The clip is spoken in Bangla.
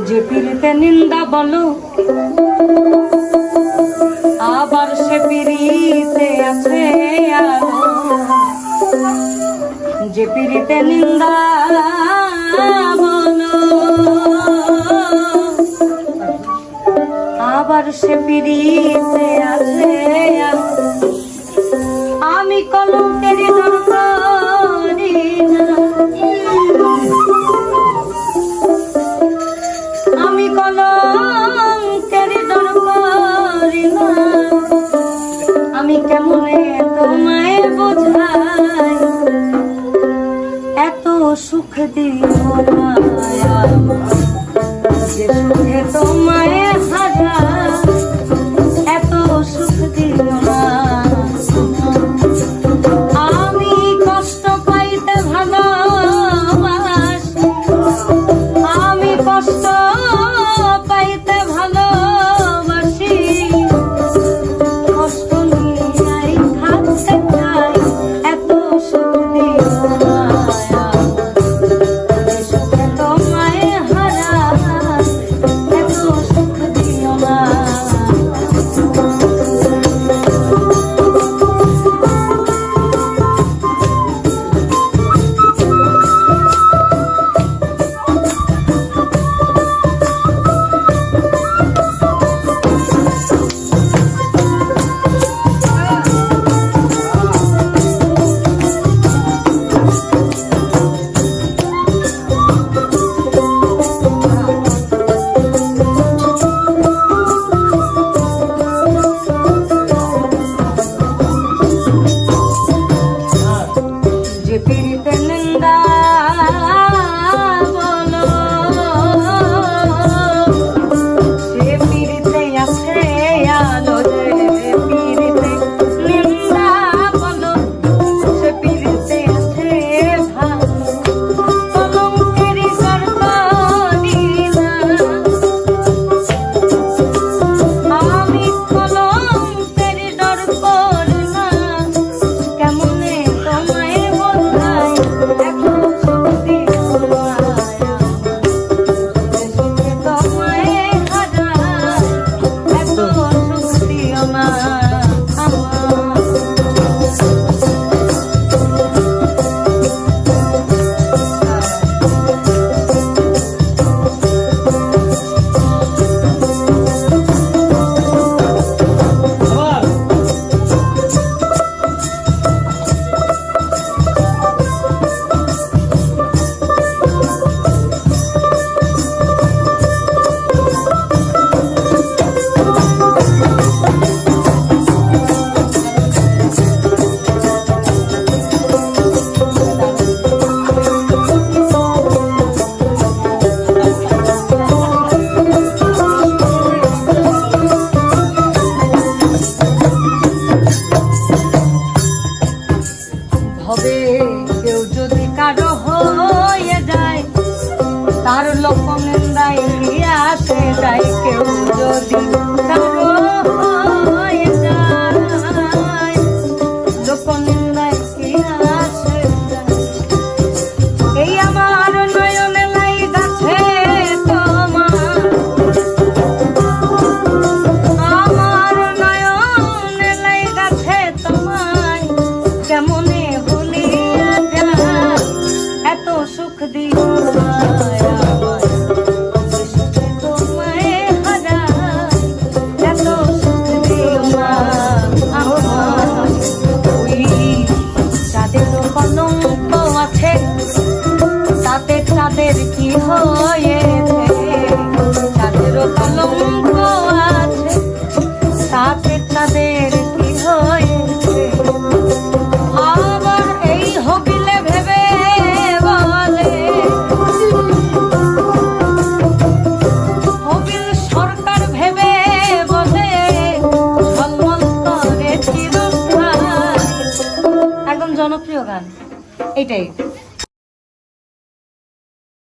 যে পিড়িতে নিন্দা বলো আবার সে পিড়িতে আছে আলো, যে পিড়িতে নিন্দা বলো আবার সে পিড়িতে আছে আলো। আমি কলঙ্কের ডর করি না, আমি কলঙ্কের ডর করি না, আমি কেমনে তোমায় বোঝাই এত সুখ দিও না, যে সুখে তোমায় হারা এত সুখ দিও না। আমি কষ্ট পাইতে ভালোবাসি, আমি কষ্ট পাইতে ভালোবাসি, কষ্ট নিয়ে থাকতে চাই এত সুখ দিও না, সুখে তোমায় হারা এত সুখ দিও না। কেউ যদি কারো হয়ে যায় তার লোক নিন্দায় আসে যায়, কেউ যদি কারো হয়ে যায় লোক নিন্দায় আসে যায়। এই আমার নয়নে লাই গাছে তোমার, আমার নয়নে লাই গাছে তোমায় কেমনে এত সুখ দিও না, সুখে তোমায় হারা এত সুখ দিও না। আমার ওই চাঁদের কলঙ্ক আছে তাতে চাঁদের কি হয়েছে, চাঁদের কলঙ্ক আছে তাতে চাঁদের কি হয়েছে। আবার এই হবিলে ভেবে বলে হবিল সরকার ভেবে বলে ঝলমল করে চিরস্থায়ী, একদম জনপ্রিয় গান এইটাই।